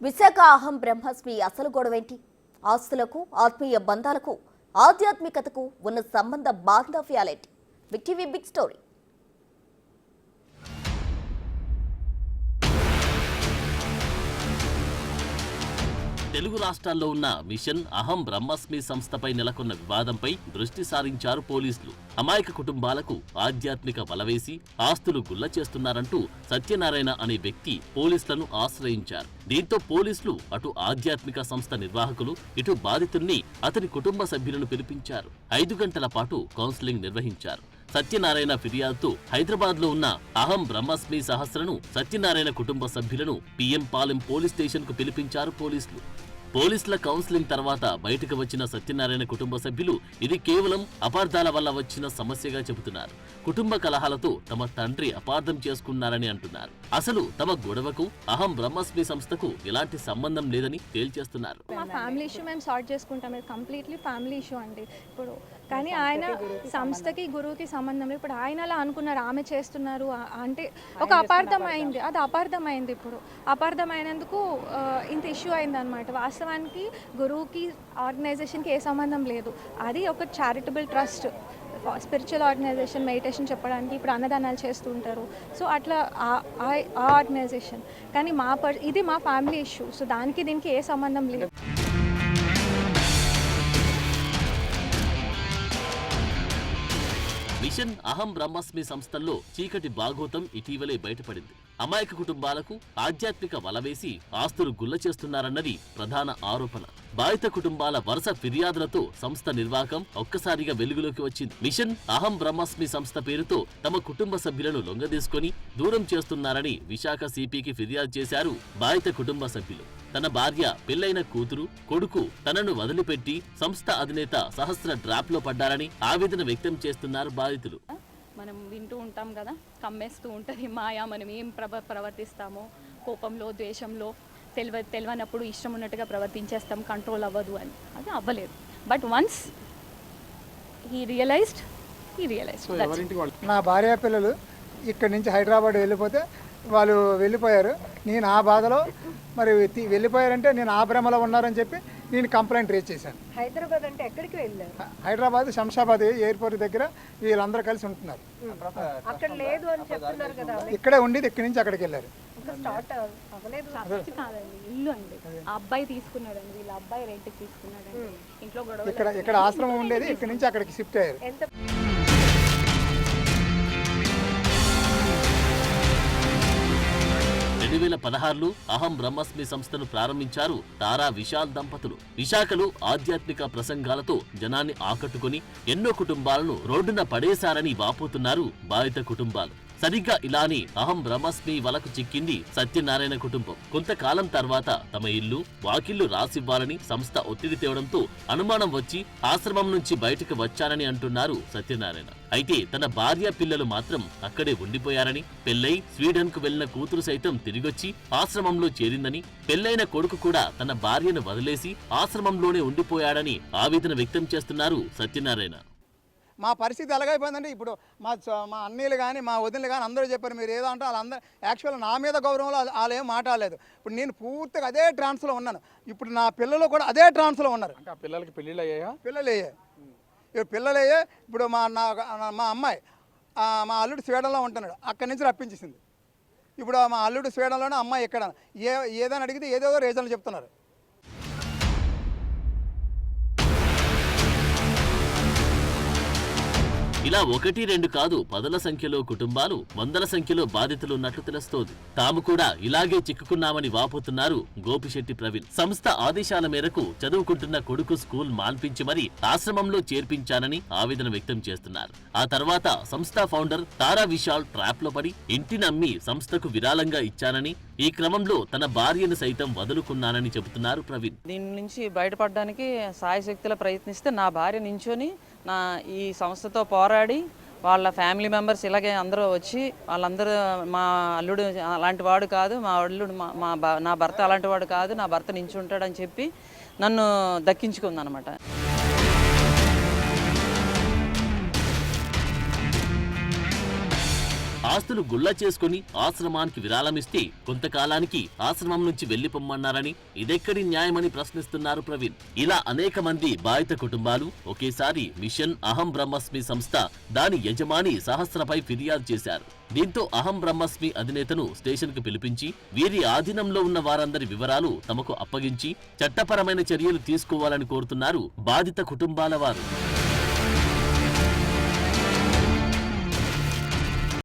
విశాఖ అహం బ్రహ్మస్మి అసలు గొడవేంటి? ఆస్తులకు, ఆత్మీయ బంధాలకు, ఆధ్యాత్మికతకు ఉన్న సంబంధ బాంధవ్యాలేంటి? Big TV big story. Telugu రాష్ట్రాల్లో ఉన్న మిషన్ అహం బ్రహ్మస్మి సంస్థపై నెలకొన్న వివాదంపై దృష్టి సారించారు పోలీసులు. అమాయక కుటుంబాలకు ఆధ్యాత్మిక బలవేసి ఆస్తులు గుల్ల చేస్తున్నారంటూ సత్యనారాయణ అనే వ్యక్తి పోలీసులను ఆశ్రయించారు. దీంతో పోలీసులు అటు ఆధ్యాత్మిక సంస్థ నిర్వాహకులు, ఇటు బాధితుల్ని అతని కుటుంబ సభ్యులను పిలిపించారు. 5 గంటల పాటు కౌన్సిలింగ్ నిర్వహించారు. సత్యనారాయణ ఫిర్యాదుతో హైదరాబాద్ లో ఉన్న అహం బ్రహ్మస్మి సహస్రను, సత్యనారాయణ కుటుంబ సభ్యులను పిఎం పాలెం పోలీస్ స్టేషన్ కు పిలిపించారు పోలీసులు. పోలీసుల కౌన్సిలింగ్ తర్వాత బయటకు వచ్చిన సత్యనారాయణ కుటుంబ సభ్యులు ఇది కేవలం అపార్థాల వల్ల వచ్చిన సమస్యగా చెబుతున్నారు. కుటుంబ కలహాలతో తమ తండ్రి అపార్థం చేసుకున్నారని అంటున్నారు. అసలు తమ గొడవకు అహం బ్రహ్మస్మి సంస్థకు ఎలాంటి సంబంధం లేదని తేల్చేస్తున్నారు. మా ఫ్యామిలీ ఇష్యూ మేము సార్ట్ చేసుకుంటాం, ఇది కంప్లీట్లీ ఫ్యామిలీ ఇష్యూ అండి. ఇప్పుడు కానీ ఆయన సంస్థకి గురువుకి సంబంధం లేదు. ఇప్పుడు ఆయన అలా అనుకున్నారు, ఆమె చేస్తున్నారు అంటే ఒక అపార్థం అయింది, అది అపార్థం అయింది. ఇప్పుడు అపార్థం అయినందుకు ఇంత ఇష్యూ అయింది అనమాట. వాస్తవానికి గురువుకి ఆర్గనైజేషన్కి ఏ సంబంధం లేదు. అది ఒక charitable trust, spiritual organisation, meditation చెప్పడానికి ఇప్పుడు అన్నదానాలు చేస్తూ ఉంటారు. సో అట్లా ఆ ఆర్గనైజేషన్. కానీ ఇది మా ఫ్యామిలీ ఇష్యూ. సో దానికి దీనికి ఏ సంబంధం లేదు. మిషన్ అహం బ్రహ్మస్మి సంస్థల్లో చీకటి బాగోతం ఇటీవలే బయటపడింది. అమాయక కుటుంబాలకు ఆధ్యాత్మిక వలవేసి ఆస్తులు గుల్ల చేస్తున్నారన్నది ప్రధాన ఆరోపణ. బాధిత కుటుంబాల వరుస ఫిర్యాదులతో సంస్థ నిర్వాహకం ఒక్కసారిగా వెలుగులోకి వచ్చింది. మిషన్ అహం బ్రహ్మస్మి సంస్థ పేరుతో తమ కుటుంబ సభ్యులను లొంగదీసుకొని దూరం చేస్తున్నారని విశాఖ సిపికి ఫిర్యాదు చేశారు బాధిత కుటుంబ సభ్యులు. తన భార్య, పెళ్లైన కూతురు, కొడుకు తనను వదిలిపెట్టి సంస్థ అధినేత సహస్ర డ్రాప్ లో పడ్డారని ఆవేదన వ్యక్తం చేస్తున్నారు బాధితులు. మనం వింటూ ఉంటాం కదా, కమ్మేస్తూ ఉంటుంది మాయా, మనం ఏం ప్రవర్తిస్తామో కోపంలో, ద్వేషంలో, తెలియనప్పుడు ఇష్టం ఉన్నట్టుగా ప్రవర్తించేస్తాం, కంట్రోల్ అవ్వదు అని. అది అవ్వలేదు. But once he realised. నా భార్య పిల్లలు ఇక్కడి నుంచి హైదరాబాద్ వెళ్ళిపోతే వాళ్ళు వెళ్ళిపోయారు. నేను ఆ బాధలో మరి వెళ్ళిపోయారంటే నేను ఆ భ్రమలో ఉన్నారని చెప్పి నేను కంప్లైంట్ రేజ్ చేశాను. హైదరాబాద్ అంటే ఎక్కడికి వెళ్ళారు? హైదరాబాద్ శంషాబాద్ ఎయిర్పోర్ట్ దగ్గర వీళ్ళందరూ కలిసి ఉంటున్నారు. అక్కడ లేదు అని చెప్తున్నారు కదా. ఇక్కడే ఉండేది, ఇక్కడి నుంచి అక్కడికి వెళ్ళారు. స్టార్ట్ అవ్వలేదు. కాదండి, ఇల్లు అండి. ఆ అబ్బాయి తీసుకున్నాడండి, వీళ్ళ అబ్బాయి రెంట్కి తీసుకున్నాడండి. ఇంట్లో గొడవ. ఇక్కడ ఆశ్రమం ఉండేది, ఇక్కడి నుంచి అక్కడికి షిఫ్ట్ అయ్యారు. 2016లో అహం బ్రహ్మస్మి సంస్థను ప్రారంభించారు తారా విశాల్ దంపతులు. విశాఖలో ఆధ్యాత్మిక ప్రసంగాలతో జనాన్ని ఆకట్టుకుని ఎన్నో కుటుంబాలను రోడ్డున పడేశారని వాపోతున్నారు బాధిత కుటుంబాలు. సరిగ్గా ఇలానే అహం బ్రహ్మస్మి వలకు చిక్కింది సత్యనారాయణ కుటుంబం. కొంతకాలం తర్వాత తమ ఇల్లు, వాకిళ్లు రాసివ్వాలని సంస్థ ఒత్తిడి తేవడంతో అనుమానం వచ్చి ఆశ్రమం నుంచి బయటకు వచ్చారని అంటున్నారు సత్యనారాయణ. అయితే తన భార్య, పిల్లలు మాత్రం అక్కడే ఉండిపోయారని, పెళ్లై స్వీడన్ కు వెళ్లిన కూతురు సైతం తిరిగొచ్చి ఆశ్రమంలో చేరిందని, పెళ్లైన కొడుకు కూడా తన భార్యను వదిలేసి ఆశ్రమంలోనే ఉండిపోయాడని ఆవేదన వ్యక్తం చేస్తున్నారు సత్యనారాయణ. మా పరిస్థితి ఎలాగైపోయిందంటే ఇప్పుడు మా అన్నీలు కానీ మా వదినలు కానీ అందరూ చెప్పారు మీరు ఏదో అంటే వాళ్ళందరూ యాక్చువల్గా నా మీద గౌరవంలో వాళ్ళు ఏం మాట్లాడలేదు. ఇప్పుడు నేను పూర్తిగా అదే ట్రాన్స్లో ఉన్నాను. ఇప్పుడు నా పిల్లలు కూడా అదే ట్రాన్స్లో ఉన్నారు. అంటే ఆ పిల్లలకి పెళ్ళిళ్ళు అయ్యాయా? పిల్లలు అయ్యాయి. ఇప్పుడు పిల్లలు అయ్యాయి. ఇప్పుడు మా అమ్మాయి మా అల్లుడు స్వీడన్లో ఉంటున్నాడు, అక్కడి నుంచి రప్పించేసింది. ఇప్పుడు మా అల్లుడు స్వీడన్లోనే, అమ్మాయి ఎక్కడ, ఏదైనా అడిగితే ఏదేదో రీజన్లు చెప్తున్నారు. ఇలా 1-2 కాదు, పదుల సంఖ్యలో కుటుంబాలు, వందల సంఖ్యలో బాధితులు ఉన్నట్లు తెలుస్తోంది. తాము కూడా ఇలాగే చిక్కుకున్నామని వాపోతున్నారు గోపిశెట్టి ప్రవీణ్. సంస్థ ఆదేశాల మేరకు చదువుకుంటున్న కొడుకు స్కూల్ మాన్పించి మరీ ఆశ్రమంలో చేర్పించానని ఆవేదన వ్యక్తం చేస్తున్నారు. ఆ తర్వాత సంస్థ ఫౌండర్ తారా విశాల్ ట్రాప్ లో పడి ఇంటిని అమ్మి సంస్థకు విరాళంగా ఇచ్చానని, ఈ క్రమంలో తన భార్యను సైతం వదులుకున్నానని చెబుతున్నారు ప్రవీణ్. దీని నుంచి బయటపడడానికి సాయశక్తిలో ప్రయత్నిస్తే నా భార్య నించొని ఈ సంస్థతో పోరాడి వాళ్ళ ఫ్యామిలీ మెంబర్స్ ఇలాగే అందరూ వచ్చి వాళ్ళందరూ మా అల్లుడు అలాంటి వాడు కాదు, మా అల్లుడు నా భర్త అలాంటి వాడు కాదు, నా భర్త నించుంటాడని చెప్పి నన్ను దక్కించుకుందనమాట. ఆస్తులు గుళ్ళ చేసుకుని ఆశ్రమానికి విరాళమిస్తే కొంతకాలానికి ఆశ్రమం నుంచి వెళ్లిపోమ్మన్నారని ఇదెక్కడి న్యాయమని ప్రశ్నిస్తున్నారు ప్రవీణ్. ఇలా అనేక మంది బాధిత కుటుంబాలు ఒకేసారి మిషన్ అహం బ్రహ్మస్మి సంస్థ దాని యజమాని సహస్రపై ఫిర్యాదు చేశారు. దీంతో అహం బ్రహ్మస్మి అధినేతను స్టేషన్కు పిలిపించి వీరి ఆధీనంలో ఉన్న వారందరి వివరాలు తమకు అప్పగించి చట్టపరమైన చర్యలు తీసుకోవాలని కోరుతున్నారు బాధిత కుటుంబాల వారు.